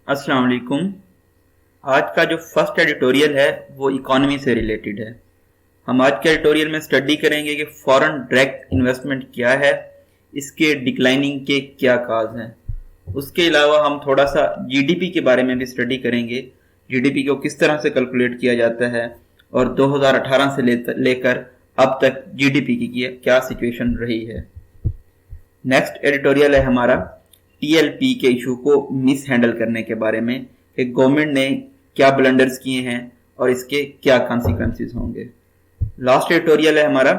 अस्सलाम वालेकुम। आज का जो फर्स्ट एडिटोरियल है वो इकॉनमी से रिलेटेड है। हम आज के एडिटोरियल में स्टडी करेंगे कि फॉरेन डायरेक्ट इन्वेस्टमेंट क्या है, इसके डिक्लाइनिंग के क्या काज हैं। उसके अलावा हम थोड़ा सा जीडीपी के बारे में भी स्टडी करेंगे, जीडीपी को किस तरह से कैलकुलेट किया जाता है और 2018 से लेकर अब तक जीडीपी की क्या सिचुएशन रही है। नेक्स्ट एडिटोरियल है हमारा टीएलपी के इशू को मिस हैंडल करने के बारे में कि गवर्नमेंट ने क्या ब्लंडर्स किए हैं और इसके क्या कॉन्सिक्वेंसेस होंगे। लास्ट एडिटोरियल है हमारा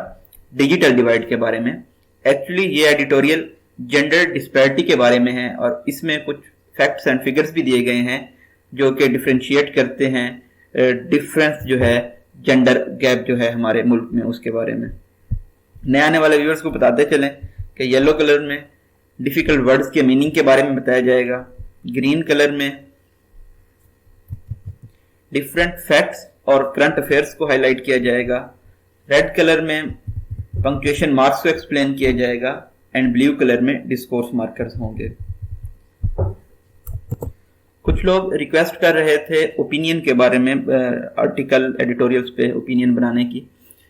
डिजिटल डिवाइड के बारे में। एक्चुअली ये एडिटोरियल जेंडर डिस्पैरिटी के बारे में है और इसमें कुछ फैक्ट्स एंड फिगर्स भी दिए गए हैं जो कि डिफ्रेंशिएट करते हैं डिफरेंस जो है, जेंडर गैप जो है हमारे मुल्क में, उसके बारे में। नए आने वाले व्यूअर्स को बताते चलें कि येलो कलर में डिफिकल्ट वर्ड्स के मीनिंग के बारे में बताया जाएगा, ग्रीन कलर में डिफरेंट फैक्ट्स और करंट अफेयर्स को हाईलाइट किया जाएगा, रेड कलर में पंक्चुएशन मार्क्स को एक्सप्लेन किया जाएगा एंड ब्लू कलर में डिस्कोर्स मार्कर्स होंगे। कुछ लोग रिक्वेस्ट कर रहे थे ओपिनियन के बारे में, आर्टिकल एडिटोरियल्स पे ओपिनियन बनाने की,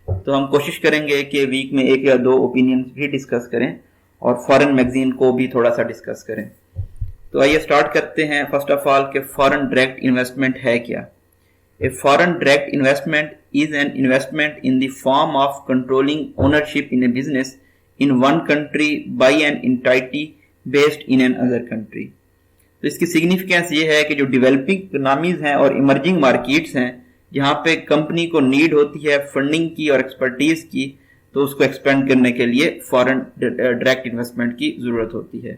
तो हम कोशिश करेंगे कि वीक में एक या दो ओपिनियन भी डिस्कस करें और फॉरेन मैगजीन को भी थोड़ा सा डिस्कस करें। तो आइए स्टार्ट करते हैं। फर्स्ट ऑफ ऑल कि फॉरेन डायरेक्ट इन्वेस्टमेंट है क्या। A foreign direct investment is an investment in the form of controlling ownership in A business in one country bye an entity based in an other country. तो इसकी significance ये है कि जो developing economies हैं और इमर्जिंग मार्केट्स हैं जहाँ पे कंपनी को नीड होती है फंडिंग की और एक्सपर्टीज की, तो उसको एक्सपेंड करने के लिए फॉरेन डायरेक्ट इन्वेस्टमेंट की जरूरत होती है।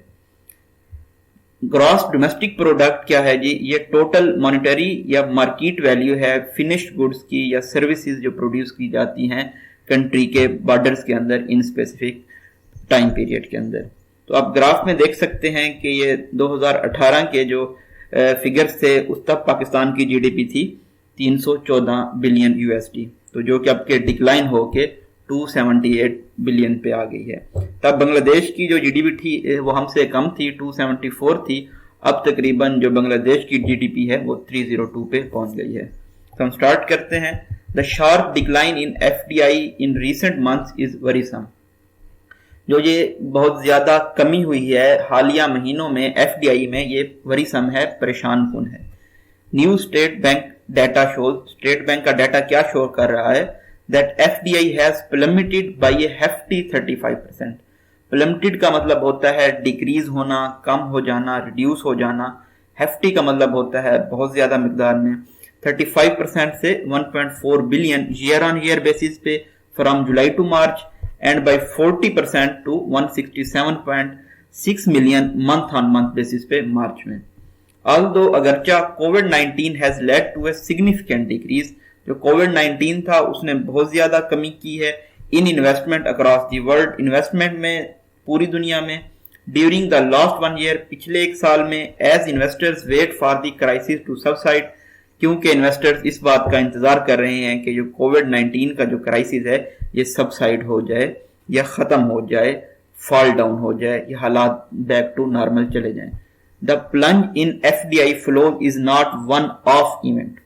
ग्रॉस डोमेस्टिक प्रोडक्ट क्या है जी? ये टोटल मॉनेटरी या मार्केट वैल्यू है फिनिश्ड गुड्स की या सर्विसेज जो प्रोड्यूस की जाती हैं कंट्री के बॉर्डर्स के अंदर इन स्पेसिफिक टाइम पीरियड के अंदर। तो आप ग्राफ में देख सकते हैं कि ये 2018 के जो फिगर्स थे उस तक पाकिस्तान की जीडीपी थी 314 बिलियन यूएसडी, तो जो कि आपके डिक्लाइन होके 278 बिलियन पे आ गई है। तब बांग्लादेश की जो जीडीपी थी वो हमसे कम थी, 274 थी। अब तकरीबन जो बांग्लादेश की जीडीपी है वो 302 पे पहुंच गई है। तो हम स्टार्ट करते हैं। The sharp decline in FDI in recent months is worrisome. जो ये बहुत ज्यादा कमी हुई है हालिया महीनों में एफडीआई में, ये वरीसम है, परेशान कुन है। New state bank data shows, state bank का डाटा क्या शो कर रहा है, that FDI has plummeted by a hefty 35%। प्लमटेड का मतलब होता है डिक्रीज होना, कम हो जाना, रिड्यूस हो जाना। हेफ्टी का मतलब होता है बहुत ज्यादा मिकदार में। 35% से 1.4 billion year on year basis पे from July to March and by 40% to 167.6 million month on month basis पे मार्च में। ऑल्दो अगरचा कोविड-19 has led to a significant decrease, जो कोविड-19 था उसने बहुत ज्यादा कमी की है in investment across the world, investment में पूरी दुनिया में। ड्यूरिंग द लास्ट 1 ईयर, पिछले एक साल में, as investors wait for the crisis to subside, क्योंकि इन्वेस्टर्स इस बात का इंतजार कर रहे हैं कि जो कोविड-19 का जो क्राइसिस है ये सबसाइड हो जाए या खत्म हो जाए, फॉल डाउन हो जाए, ये हालात बैक टू नॉर्मल चले जाएं। The plunge in FDI flow is not one of event.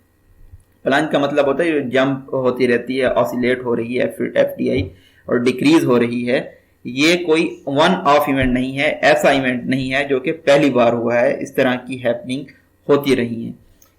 Plunge का मतलब होता है जंप होती रहती है, ऑसिलेट हो रही है एफडीआई और डिक्रीज हो रही है। ये कोई वन ऑफ इवेंट नहीं है, ऐसा इवेंट नहीं है जो कि पहली बार हुआ है। इस तरह की हैपनिंग होती रही है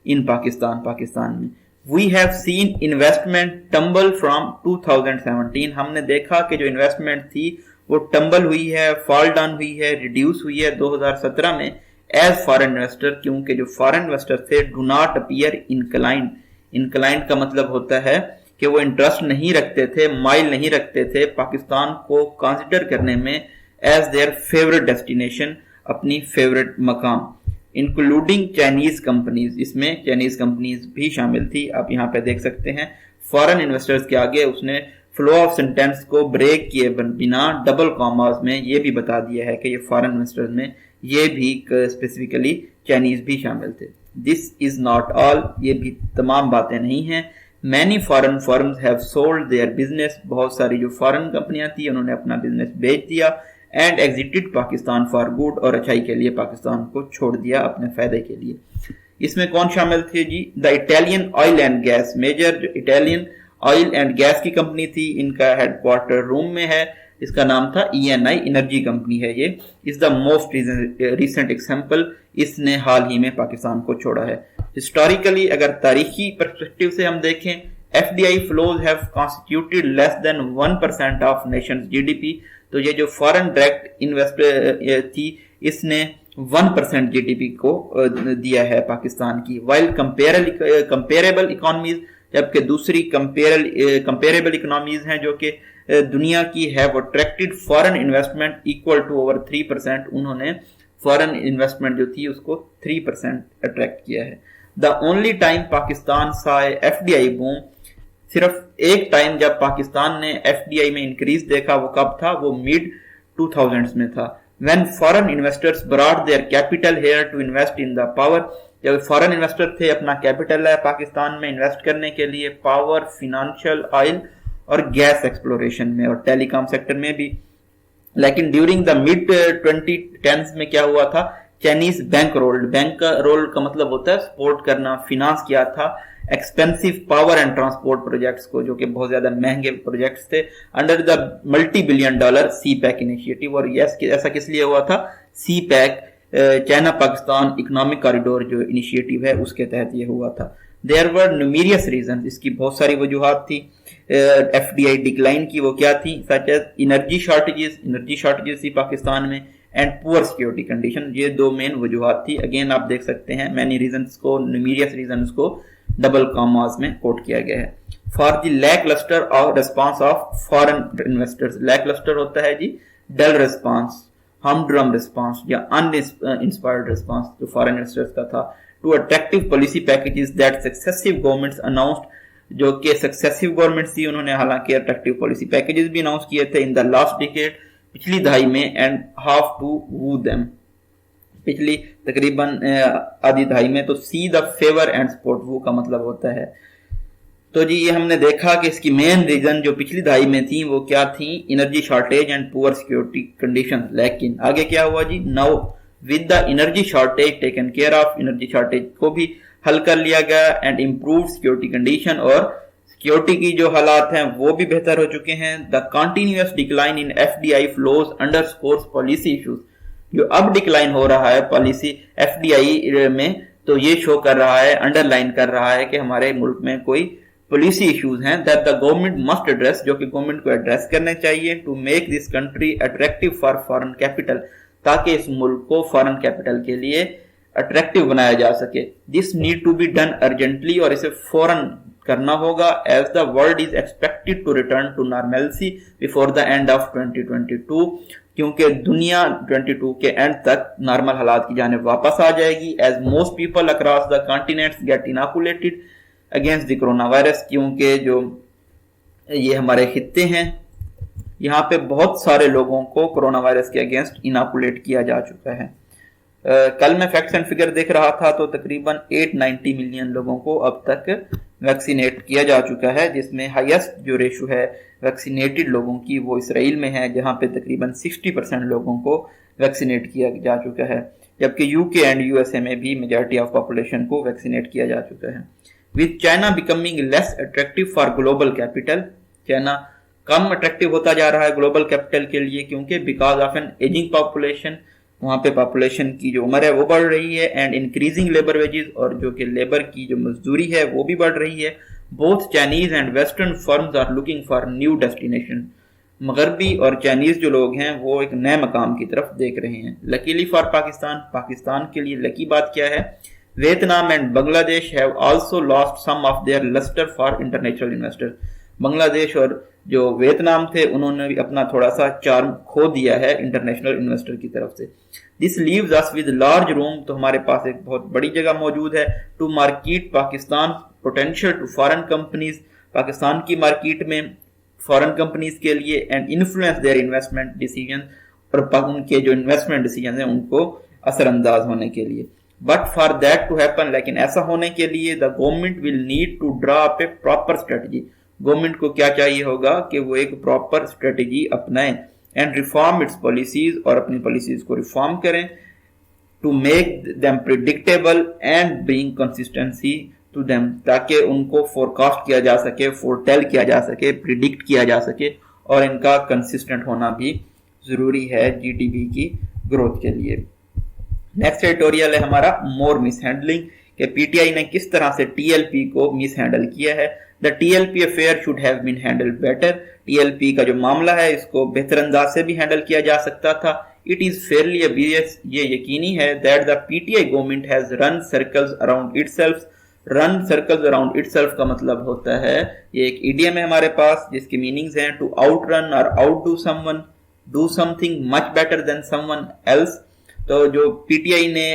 इन पाकिस्तान में। We have seen investment tumble from 2017। हमने देखा कि जो इन्वेस्टमेंट थी वो टम्बल हुई है, फॉल डाउन हुई है, रिड्यूस हुई है 2017 में एज फॉरेन इन्वेस्टर, क्योंकि जो फॉरेन इन्वेस्टर थे do not appear inclined. Inclined का मतलब होता है कि वो इंटरेस्ट नहीं रखते थे, माइल नहीं रखते थे पाकिस्तान को कंसिडर करने में एज देयर फेवरेट डेस्टिनेशन, अपनी फेवरेट मकाम, इंक्लूडिंग चाइनीज कंपनीज। इसमें चाइनीज कंपनीज भी शामिल थी। आप यहाँ पे देख सकते हैं फॉरेन इन्वेस्टर्स के आगे उसने फ्लो ऑफ सेंटेंस को ब्रेक किए बिना डबल कॉमास में ये भी बता दिया है कि ये फॉरेन इन्वेस्टर्स में ये भी स्पेसिफिकली चाइनीज भी शामिल थे। दिस इज नॉट ऑल, ये भी तमाम बातें नहीं हैं। Many foreign firms have sold their business. बहुत सारी जो फॉरेन कंपनियां थी उन्होंने अपना बिजनेस बेच दिया and exerted Pakistan for good, और अच्छाई के लिए पाकिस्तान को छोड़ दिया अपने फायदे के लिए। इसमें कौन शामिल थे जी? The Italian oil and gas major, जो इटालियन ऑयल एंड गैस की कंपनी थी, इनका हेडक्वार्टर रोम में है, इसका नाम था ENI एनर्जी कंपनी है। ये is the most recent example, इसने हाल ही में पाकिस्तान को छोड़ा है। हिस्टोरिकली अगर तारीखी पर्सपेक्टिव से हम देखें, FDI flows have constituted less than 1% of Nations GDP, तो ये जो फॉरेन डायरेक्ट इन्वेस्टमेंट थी इसने 1% GDP को दिया है पाकिस्तान की। वाइल कंपेरेबल इकोनॉमीज, जबकि दूसरी कंपेरेबल इकोनॉमीज हैं जो कि दुनिया की है, वो attracted foreign investment equal to over 3%, उन्होंने फॉरेन इन्वेस्टमेंट जो थी उसको 3% अट्रैक्ट किया है। द ओनली टाइम पाकिस्तान सा FDI बूम, सिर्फ एक टाइम जब पाकिस्तान ने FDI में इंक्रीज देखा वो कब था? वो मिड 2000s में था। When foreign investors brought their capital here to invest in the power, जब फॉरेन इन्वेस्टर थे अपना कैपिटल है पाकिस्तान में इन्वेस्ट करने के लिए पावर, फिनेंशियल, ऑयल और गैस एक्सप्लोरेशन में और टेलीकॉम सेक्टर में भी। लेकिन ड्यूरिंग द मिड 2010s में क्या हुआ था? चाइनीज बैंक का रोल का मतलब होता है सपोर्ट करना, फिनांस किया था expensive power and transport projects को, जो कि बहुत ज्यादा महंगे प्रोजेक्ट्स थे, under the $multi-billion CPEC initiative. और ऐसा किस लिए हुआ था? CPEC China Pakistan economic corridor जो इनिशिएटिव है उसके तहत ये हुआ था। देयर वर न्यूमेरियस रीजन, इसकी बहुत सारी वजूहात थी FDI डिक्लाइन की। वो क्या थी? सच एज एनर्जी शॉर्टेजेस थी पाकिस्तान में, एंड पुअर सिक्योरिटी कंडीशन, ये दो मेन वजूहात थी। अगेन आप देख सकते हैं मैनी रीजंस को, न्यूमेरियस रीजंस को डबल कॉमास में कोट किया गया है। For the lack lustre of response of foreign investors, lack lustre होता है जी डल रिस्पॉन्स, हमड्रम रिस्पॉन्स या अनइंस्पायर्ड रिस्पॉन्स जो फॉरेन इन्वेस्टर्स का था to attractive policy packages that successive governments announced, जो कि सक्सेसिव गवर्नमेंट्स थी उन्होंने हालांकि अट्रैक्टिव पॉलिसी पैकेजेस भी अनाउंस किए थे इन द लास्ट डिकेड, पिछली दहाई में, and half to woo them, पिछली तकरीबन आधी दहाई में। तो see the favour and support, वो का मतलब होता है। तो जी ये हमने देखा कि इसकी मेन रीजन जो पिछली दहाई में थी वो क्या थी? Energy shortage and poor security condition. लेकिन आगे क्या हुआ जी? Now with the energy shortage taken care of, energy shortage को भी हल कर लिया गया, एंड इम्प्रूव सिक्योरिटी कंडीशन, और सिक्योरिटी की जो हालात हैं वो भी बेहतर हो चुके हैं। The continuous decline in FDI flows underscores policy issues, जो अब डिक्लाइन हो रहा है पॉलिसी FDI में, तो ये शो कर रहा है, अंडरलाइन कर रहा है कि हमारे मुल्क में कोई पॉलिसी इश्यूज हैं that the government must address, जो कि गवर्नमेंट को एड्रेस करने चाहिए, to make this country attractive for foreign capital, ताकि इस मुल्क को फॉरेन कैपिटल के लिए अट्रैक्टिव बनाया जा सके। This need to be done urgently, और इसे फौरन करना होगा, as the world is expected to return to normalcy before the end of 2022, क्योंकि दुनिया 22 के एंड तक नॉर्मल हालात की जाने वापस आ जाएगी, as most people across the continents get inoculated against the corona virus, क्योंकि जो ये हमारे खित्ते हैं यहाँ पे बहुत सारे लोगों को कोरोना वायरस के अगेंस्ट इनोकुलेट किया जा चुका है। कल मैं फैक्ट्स एंड फिगर देख रहा था तो तकरीबन 890 मिलियन लोगों को अब तक वैक्सीनेट किया जा चुका है, जिसमें हाईएस्ट जो रेशो है वैक्सीनेटेड लोगों की वो इसराइल में है, जहां पे तकरीबन 60% लोगों को वैक्सीनेट किया जा चुका है, जबकि यूके एंड यूएसए में भी मेजॉरिटी ऑफ पॉपुलेशन को वैक्सीनेट किया जा चुका है। With China becoming less attractive for global capital, China कम अट्रैक्टिव होता जा रहा है ग्लोबल कैपिटल के लिए, क्योंकि because of an ageing population, वहां पे पॉपुलेशन की जो उम्र है वो बढ़ रही है, एंड इंक्रीजिंग लेबर वेजेस, और जो कि लेबर की जो मजदूरी है वो भी बढ़ रही है। Both Chinese and western firms are looking for new destination, मगरबी और चाइनीज जो लोग हैं वो एक नए मकाम की तरफ देख रहे हैं। लकीली फॉर पाकिस्तान, पाकिस्तान के लिए लकी बात क्या है? Vietnam and Bangladesh have also lost some of their lustre for international investors. Bangladesh और जो वियतनाम थे उन्होंने भी अपना थोड़ा सा चार्म खो दिया है इंटरनेशनल इन्वेस्टर की तरफ से। This leaves us with large room, तो हमारे पास एक बहुत बड़ी जगह मौजूद है to market Pakistan potential to foreign companies, Pakistan की मार्केट में फॉरेन कंपनीज के लिए, and influence their investment decision, और उनके जो इन्वेस्टमेंट डिसीजन है उनको असरअंदाज होने के लिए। But for that to happen, लेकिन ऐसा होने के लिए the government will need to draw up a proper strategy. Government को क्या चाहिए होगा कि वो एक प्रॉपर स्ट्रेटजी अपनाए, एंड रिफॉर्म इट्स पॉलिसीज, और अपनी पॉलिसीज को रिफॉर्म करें, to make them predictable and bring consistency to them, ताकि उनको फोरकास्ट किया जा सके, फोरटेल किया जा सके, प्रिडिक्ट किया जा सके, और इनका कंसिस्टेंट होना भी जरूरी है जीडीपी की ग्रोथ के लिए। नेक्स्ट एडिटोरियल है हमारा मोर मिसहैंडलिंग, कि पीटीआई ने किस तरह से टीएलपी को मिसहैंडल किया है। The TLP affair should have been handled better, TLP का जो मामला है इसको बेहतर अंदाज से भी हैंडल किया जा सकता था। इट इज फेयरली ऑब्वियस, ये यकीनी है, that the PTI government has run circles around itself. Run circles around itself का मतलब होता है, ये एक इडियम है हमारे पास जिसकी मीनिंग्स हैं टू आउटरन और outdo someone, do something much better than someone else. तो जो पीटीआई ने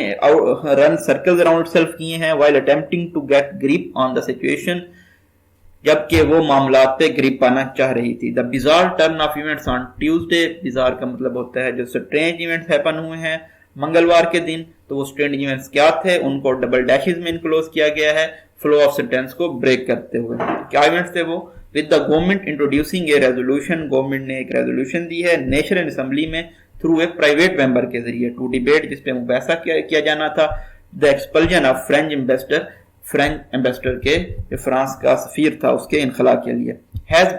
रन सर्कल्स अराउंड इटसेल्फ किए हैं while attempting to get grip on the situation, जबकि वो मामला पे ग्रिप पाना चाह रही थी। The bizarre turn of events on Tuesday, bizarre का मतलब होता है जो स्ट्रेंज इवेंट्स हैपन हुए हैं मंगलवार के दिन। तो वो स्ट्रेंज इवेंट्स क्या थे, उनको डबल डैशेस में इनक्लोज किया गया है फ्लो ऑफ सेंटेंस को ब्रेक करते हुए। क्या इवेंट्स थे वो? With the government introducing A resolution, government ने एक रेजोल्यूशन दी है नेशनल असेंबली में थ्रू ए प्राइवेट मेंबर के जरिए, टू डिबेट, जिसपे मुबैसा किया जाना था the expulsion of French ambassador के, जो फ्रांस का सफीर था, उसके इनखला के लिए। Has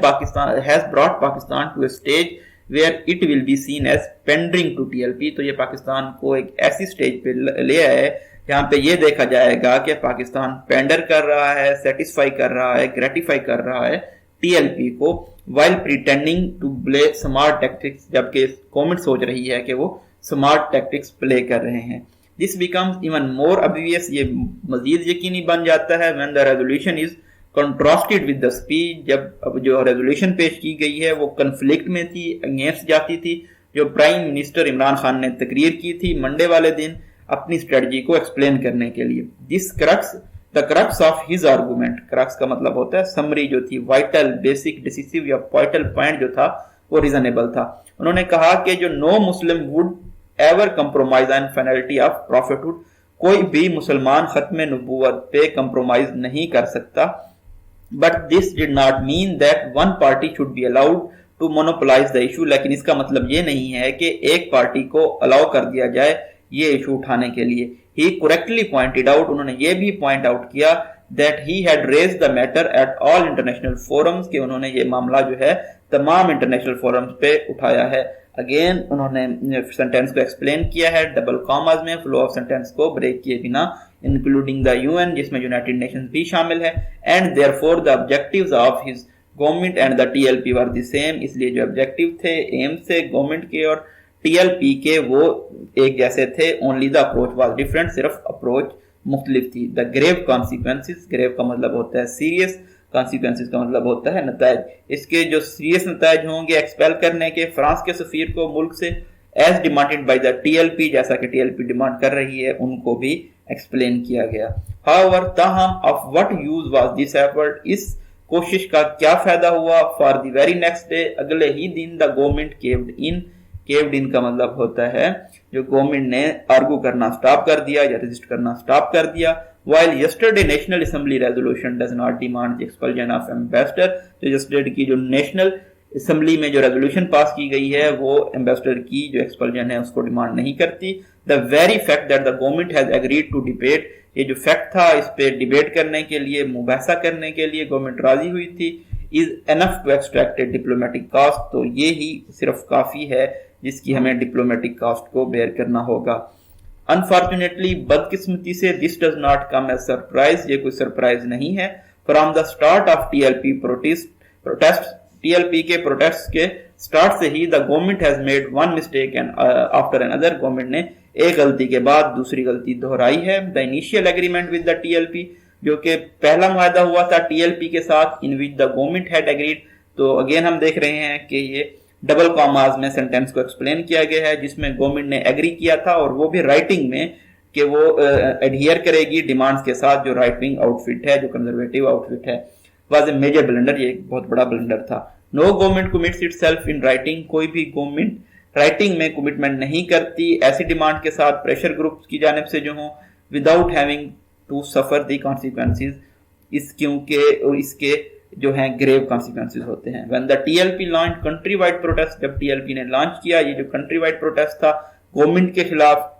brought Pakistan to a stage where it will be seen as pandering to TLP, तो ये पाकिस्तान को एक ऐसी स्टेज पे ले आए जहां पे ये देखा जाएगा कि पाकिस्तान पेंडर कर रहा है, सेटिस्फाई कर रहा है, ग्रेटिफाई कर रहा है टीएलपी को, while pretending to play smart tactics, जबकि गवर्नमेंट सोच रही है कि वो स्मार्ट टैक्टिक्स प्ले कर रहे हैं। This becomes even more obvious, ये मजीद यकीनी बन जाता है when the resolution is contrasted with the speech, जब अब जो रेजोल्यूशन पेश की गई है वो कन्फ्लिक्ट में थी, अगेंस्ट जाती थी जो प्राइम मिनिस्टर इमरान खान ने तकरीर की थी मंडे वाले दिन अपनी स्ट्रेटजी को एक्सप्लेन करने के लिए। This the crux of his argument, crux का मतलब होता है समरी जो थी, वाइटल, बेसिक, डिसिसिव या पॉइंटल पॉइंट जो था वो रीजनेबल था। उन्होंने कहा कि जो no Muslim would ever compromise on finality of prophethood, कोई भी मुसलमान खत्म नबूवत पे कंप्रोमाइज नहीं कर सकता। But this did not mean that one party should be allowed to monopolise the issue, लेकिन इसका मतलब ये नहीं है कि एक पार्टी को अलाउ कर दिया जाए ये इशू उठाने के लिए। ही करेक्टली पॉइंटेड आउट, उन्होंने ये भी पॉइंट आउट किया that he had raised the matter at all international forums, कि उन्होंने ये मामला जो है तमाम इंटरनेशनल फोरम्स पे उठाया है। अगेन उन्होंने सेंटेंस को एक्सप्लेन किया है डबल कॉमास में, फ्लो ऑफ सेंटेंस को ब्रेक किए बिना, इंक्लूडिंग द यूएन, जिसमें यूनाइटेड नेशंस भी शामिल है। And therefore the objectives of his government and the TLP were the same, इसलिए जो ऑब्जेक्टिव थे, एम से गवर्नमेंट के और टीएलपी के, वो एक जैसे थे। Only the approach was different, सिर्फ अप्रोच मुख्तलिफ थी। द ग्रेव कॉन्सिक्वेंसेस, ग्रेव का मतलब होता है सीरियस, कॉन्सिक्वेंसेस का मतलब होता है नतायज। इसके जो सीरियस नतायज होंगे एक्सपेल करने के फ्रांस के सफीर को मुल्क से, as demanded by the TLP, जैसा कि टीएलपी डिमांड कर रही है, उनको भी एक्सप्लेन किया गया। हाउएवर, ताहम, of what use was this effort, इस कोशिश का क्या फायदा हुआ। For the very next day, अगले ही दिन, the government caved in, caved in का मतलब होता है जो गवर्नमेंट ने आर्गू करना स्टॉप कर दिया या रेजिस्ट करना स्टॉप कर दिया। While yesterday National Assembly resolution does not demand the expulsion of ambassador, तो yesterday की जो नेशनल असेंबली में जो रेजोल्यूशन पास की गई है वो एम्बेसडर की जो एक्सपल्जन है उसको डिमांड नहीं करती। The very fact that the government has agreed to debate, ये जो फैक्ट था इस पे डिबेट करने के लिए, मुबाहसा करने के लिए गवर्नमेंट राजी हुई थी, is enough to extract diplomatic cost, तो ये ही सिर्फ काफी है जिसकी हमें डिप्लोमेटिक कॉस्ट को बेयर करना होगा। अनफॉर्चुनेटली, बदकिस्मती से, this does not come as surprise, ये कोई सरप्राइज नहीं है। From the start of TLP protest, TLP के प्रोटेस्ट के स्टार्ट से ही the government has made one mistake and after another, government ने एक गलती के बाद दूसरी गलती दोहराई है। The initial agreement with the TLP, जो कि पहला मुआहदा हुआ था टीएलपी के साथ, in which the government had agreed, तो अगेन हम देख रहे हैं कि ये डबल कॉमास में सेंटेंस को एक्सप्लेन किया गया है, जिसमें गवर्नमेंट ने एग्री किया था और वो भी राइटिंग में कि वो एडहियर करेगी डिमांड्स के साथ जो राइट विंग आउटफिट है, जो कंजर्वेटिव आउटफिट है। वाज ए मेजर ब्लंडर, ये एक बहुत बड़ा ब्लंडर था। No government commits itself in writing, कोई भी गवर्नमेंट राइटिंग में कमिटमेंट नहीं करती ऐसी डिमांड के साथ प्रेशर ग्रुप्स की जानिब से जो हो, without having to suffer the consequences, इस क्योंकि इसके जो हैं ग्रेव कॉन्सिक्वेंसेस होते हैं। When the TLP launch country wide protest, जब टीएलपी ने लॉन्च किया ये जो कंट्री वाइड प्रोटेस्ट था गवर्नमेंट के खिलाफ,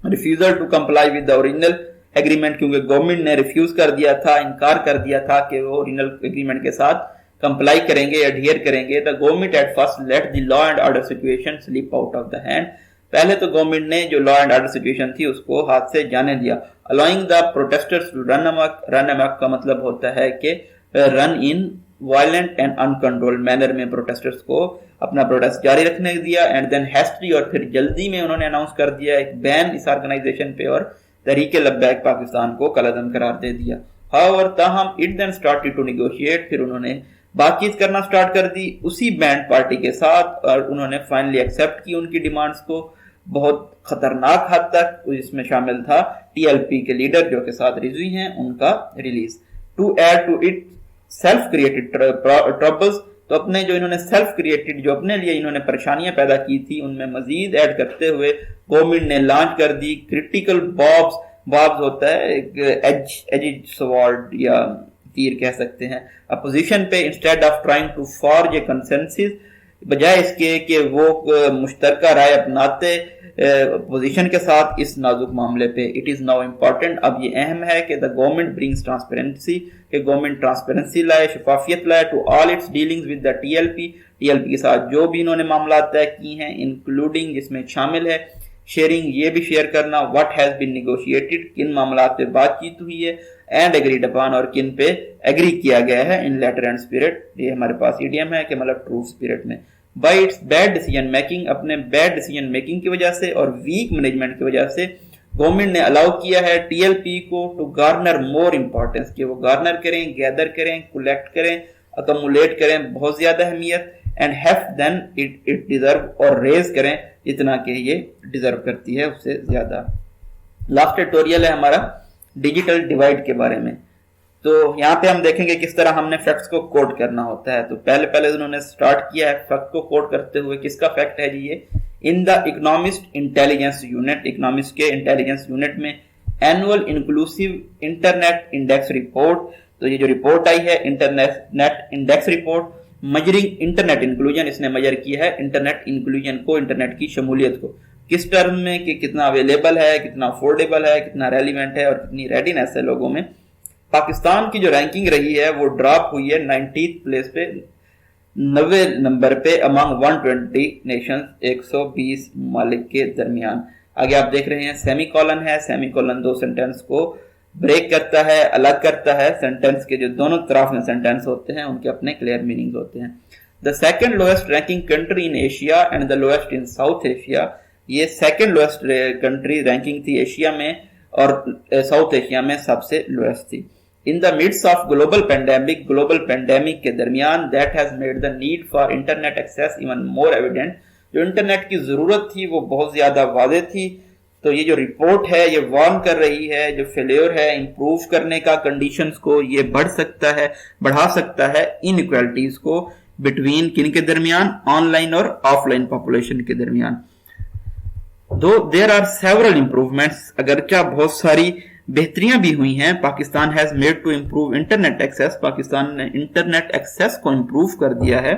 refusal to comply with the original agreement, क्योंकि गवर्नमेंट ने रिफ्यूज कर दिया था, इनकार कर दिया था कि वो ओरिजिनल एग्रीमेंट के साथ कंप्लाई करेंगे, एडहियर करेंगे। The government at first let the law and order situation slip out of the hand, पहले तो गवर्नमेंट ने जो लॉ एंड ऑर्डर सिचुएशन थी उसको हाथ से जाने दिया। Allowing the protesters to run amok, run amok का मतलब होता है कि run in violent and uncontrolled manner में प्रोटेस्टर्स को अपना प्रोटेस्ट जारी रखने दिया। एंड देन हैस्टली, और फिर जल्दी में उन्होंने अनाउंस कर दिया एक बैन इस ऑर्गेनाइजेशन पे और तहरीक लब्बैक पाकिस्तान को कलअदम करार दे दिया। हाउएवर ताहम it then started to negotiate, फिर उन्होंने बातचीत करना स्टार्ट कर दी उसी बैंड पार्टी के साथ और उन्होंने फाइनली एक्सेप्ट की उनकी डिमांड्स को। बहुत खतरनाक हद तक इसमें शामिल था टीएलपी के लीडर जो के साथ रिजवी हैं उनका release. To add to it self created troubles, तो अपने जो इन्होंने सेल्फ क्रिएटेड जो अपने लिए इन्होंने परेशानियां पैदा की थी उनमें मजीद ऐड करते हुए गवर्नमेंट ने लॉन्च कर दी क्रिटिकल बॉब्स। बॉब्स होता है एज स्वॉर्ड या तीर कह सकते हैं, अपोजिशन पे instead of trying to forge a consensus, बजाय इसके कि वो मुश्तरका राय अपनाते पोजीशन के साथ इस नाजुक मामले पे। इट इज नाउ इम्पोर्टेंट, अब ये अहम है कि द गवर्नमेंट ब्रिंग्स ट्रांसपेरेंसी, कि गवर्नमेंट ट्रांसपेरेंसी लाए, शफाफियत लाए to all its dealings with the TLP, TLP के साथ जो भी इन्होंने मामला तय की हैं, इंक्लूडिंग जिसमें शामिल है शेयरिंग, ये भी शेयर करना, व्हाट हैज बीन नेगोशिएटेड, किन मामला पे बातचीत हुई है, एंड एग्रीड अपॉन, और किन पे एग्री किया गया है, इन लेटर एंड स्पिरिट, ये हमारे पास ईडीएम है कि मतलब ट्रू स्पिरिट में। Bye it's bad decision making, अपने बैड डिसीजन मेकिंग की वजह से और वीक मैनेजमेंट की वजह से गवर्नमेंट ने अलाउ किया है टीएलपी को टू गार्नर मोर इंपॉर्टेंस, कि वो गार्नर करें, गैदर करें, कलेक्ट करें, अकमुलेट करें बहुत ज्यादा अहमियत, and have than it deserve, और रेज करें जितना कि ये डिजर्व करती है उससे ज्यादा। लास्ट ट्यूटोरियल है हमारा डिजिटल डिवाइड के बारे में। तो यहाँ पे हम देखेंगे किस तरह हमने फैक्ट्स को कोड करना होता है। तो पहले उन्होंने स्टार्ट किया है फैक्ट को कोड करते हुए। किसका फैक्ट है जी ये? In the Economist Intelligence Unit, Economist के इंटेलिजेंस यूनिट में annual inclusive internet index report, तो ये जो रिपोर्ट आई है internet index report measuring internet inclusion, इसने मजर किया है इंटरनेट इंक्लूजन को, इंटरनेट की शमूलियत को, किस टर्म में कि कितना अवेलेबल है, कितना अफोर्डेबल है, कितना रेलिवेंट है और कितनी रेडीनेस है लोगों में। पाकिस्तान की जो रैंकिंग रही है वो ड्रॉप हुई है 90th प्लेस पे, 90 नंबर पे अमंग 120 नेशंस, 120 ममालिक के दरमियान। आगे आप देख रहे हैं सेमी कॉलन है, सेमी कॉलन दो सेंटेंस को ब्रेक करता है, अलग करता है। सेंटेंस के जो दोनों तरफ में सेंटेंस होते हैं उनके अपने क्लियर मीनिंग्स होते हैं। The second lowest ranking country in Asia and the lowest in South Asia, ये सेकंड लोएस्ट कंट्री रैंकिंग थी एशिया में और साउथ एशिया में सबसे लोएस्ट थी। In the midst of global pandemic के दरमियान that has made the need for internet access even more evident, जो इंटरनेट की जरूरत थी वो बहुत ज्यादा वाज़ेह थी। तो ये जो रिपोर्ट है ये वार्न कर रही है जो फेल्योर है इंप्रूव करने का कंडीशंस को, ये बढ़ा सकता है इनइक्वालिटीज को बिटवीन किन के दरमियान, ऑनलाइन और ऑफलाइन पॉपुलेशन के दरमियान। Though there are several improvements, अगरचा बहुत सारी बेहतरियां भी हुई हैं। Pakistan has made to improve internet access, Pakistan ने इंटरनेट एक्सेस को इंप्रूव कर दिया है।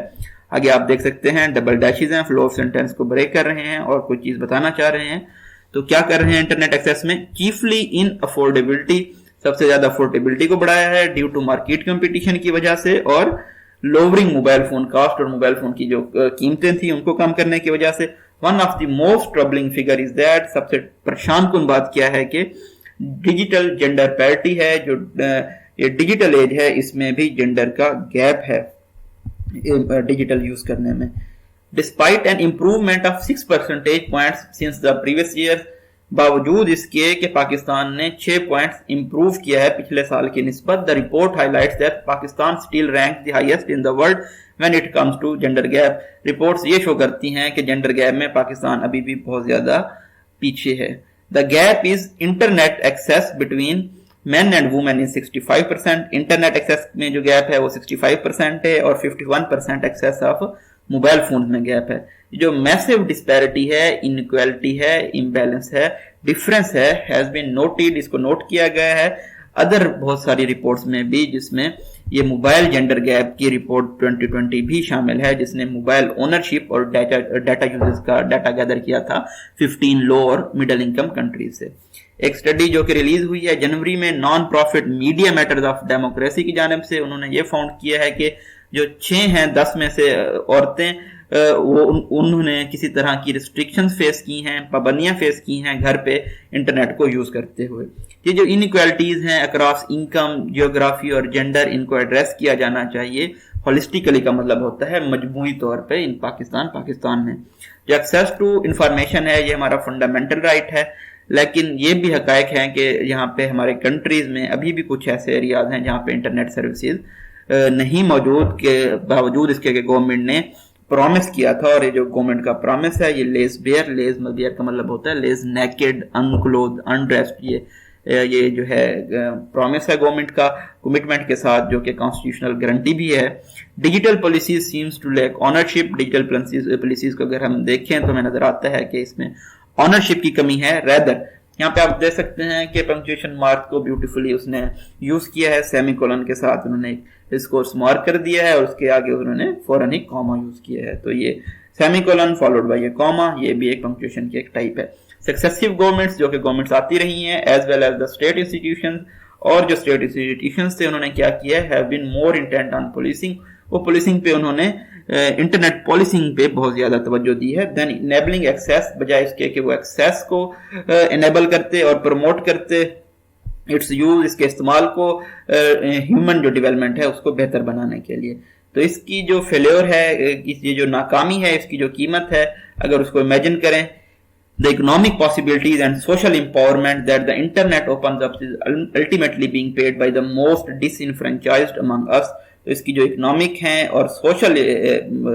आगे आप देख सकते हैं डबल डैशेज हैं, फ्लो ऑफ सेंटेंस को ब्रेक कर रहे हैं और कोई चीज बताना चाह रहे हैं। तो क्या कर रहे हैं इंटरनेट एक्सेस में? चीफली इन अफोर्डेबिलिटी, सबसे ज्यादा अफोर्डेबिलिटी को बढ़ाया है ड्यू टू मार्केट कंपटीशन की वजह से, और लोअरिंग मोबाइल फोन कॉस्ट, और मोबाइल फोन की जो कीमतें थी उनको कम करने की वजह से। One of the most troubling figure is that, सबसे परेशान कुन बात क्या है कि डिजिटल जेंडर पैरिटी है, जो ये डिजिटल एज है इसमें भी जेंडर का गैप है डिजिटल यूज करने में। Despite an improvement of 6 percentage points since the previous year, बावजूद इसके कि पाकिस्तान ने 6 पॉइंट्स इंप्रूव किया है पिछले साल की निस्बत। The report highlights that Pakistan still rank the highest in the world when it comes to gender gap. Reports ये शो करती हैं कि जेंडर गैप में पाकिस्तान अभी भी बहुत ज्यादा पीछे है। The gap is internet access between men and women is 65%, internet access में जो गैप है वो 65% है, और 51% एक्सेस ऑफ मोबाइल फोन में गैप है। जो मैसिव डिस्पैरिटी है, इनइक्वालिटी है, इम्बैलेंस है, डिफरेंस है, हैज बीन नोटेड, इसको नोट किया गया है अदर बहुत सारी रिपोर्ट्स में भी, जिसमें ये मोबाइल जेंडर गैप की रिपोर्ट 2020 भी शामिल है, जिसने मोबाइल ओनरशिप और डाटा यूजेस का डाटा गैदर किया था 15 लो और मिडिल इनकम कंट्रीज से। एक स्टडी जो कि रिलीज हुई है जनवरी में non profit media matters of democracy की जानिब से, उन्होंने ये फाउंड किया है कि जो 6 हैं 10 में से औरतें उन्होंने किसी तरह की रिस्ट्रिक्शंस फेस की हैं, पाबंदियां फेस की हैं घर पे इंटरनेट को यूज करते हुए। ये जो इनइक्वालिटीज हैं अक्रॉस इनकम, जियोग्राफी और जेंडर, इनको एड्रेस किया जाना चाहिए। होलिस्टिकली का मतलब होता है मजमूई तौर पे इन पाकिस्तान में जो एक्सेस टू इंफॉर्मेशन है ये हमारा फंडामेंटल राइट है, लेकिन ये भी हकायक है कि यहाँ पे हमारे कंट्रीज में अभी भी कुछ ऐसे एरियाज हैं जहाँ पे इंटरनेट सर्विसेज नहीं मौजूद के बावजूद इसके कि गवर्नमेंट ने प्रॉमिस किया था। और ये जो गवर्नमेंट का प्रॉमिस है ये लेस बेयर का मतलब होता है लेस नेकेड, अनक्लोथ, अनड्रेस्ड। ये जो है प्रॉमिस है गवर्नमेंट का कमिटमेंट के साथ, जो कि कॉन्स्टिट्यूशनल गारंटी भी है। Digital policies seems to lack ownership. Digital policies को अगर हम देखें तो हमें नजर आता है कि इसमें ऑनरशिप की कमी है। रेदर यहाँ पे आप देख सकते हैं कि पंक्चुएशन मार्क को ब्यूटीफुली उसने यूज किया है, सेमीकोलन के साथ उन्होंने इसको मार्क कर दिया है और उसके आगे उन्होंने फौरन ही कॉमा यूज किया है। तो ये सेमीकोलन फॉलोड बाय ये कॉमा, ये भी एक पंक्चुएशन की एक टाइप है। सक्सेसिव गवर्नमेंट्स, जो कि गवर्नमेंट्स आती रही हैं, as well as the state institutions, और जो स्टेट इंस्टीट्यूशंस थे उन्होंने क्या किया है, have been more intent on policing. वो पुलिसिंग पे उन्होंने इंटरनेट पॉलिसिंग पे बहुत ज्यादा तवज्जो दी है। देन इनेबलिंग एक्सेस, बजाय इसके कि वो एक्सेस को इनेबल करते और प्रमोट करते इट्स यूज, इसके इस्तेमाल को ह्यूमन जो डेवलपमेंट है उसको बेहतर बनाने के लिए। तो इसकी जो फेल्योर है, ये जो नाकामी है, इसकी जो कीमत है, अगर उसको इमेजिन करें, the economic possibilities and social empowerment that the internet opens up is ultimately being paid by the most disenfranchised among us। तो इसकी जो इकोनॉमिक हैं और सोशल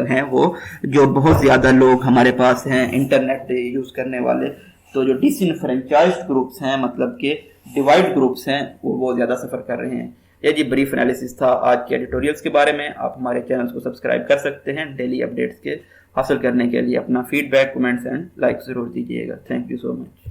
हैं वो जो बहुत ज्यादा लोग हमारे पास हैं इंटरनेट यूज करने वाले, तो जो डिसइनफ्रेंचाइज्ड ग्रुप्स हैं, मतलब के डिवाइड ग्रुप्स हैं, वो बहुत ज्यादा सफर कर रहे हैं। ये जी ब्रीफ एनालिसिस था आज के एडिटोरियल्स के बारे में। आप हमारे चैनल को सब्सक्राइब कर सकते हैं डेली अपडेट्स के हासिल करने के लिए। अपना फीडबैक, कमेंट्स एंड लाइक जरूर दीजिएगा। Thank you so much.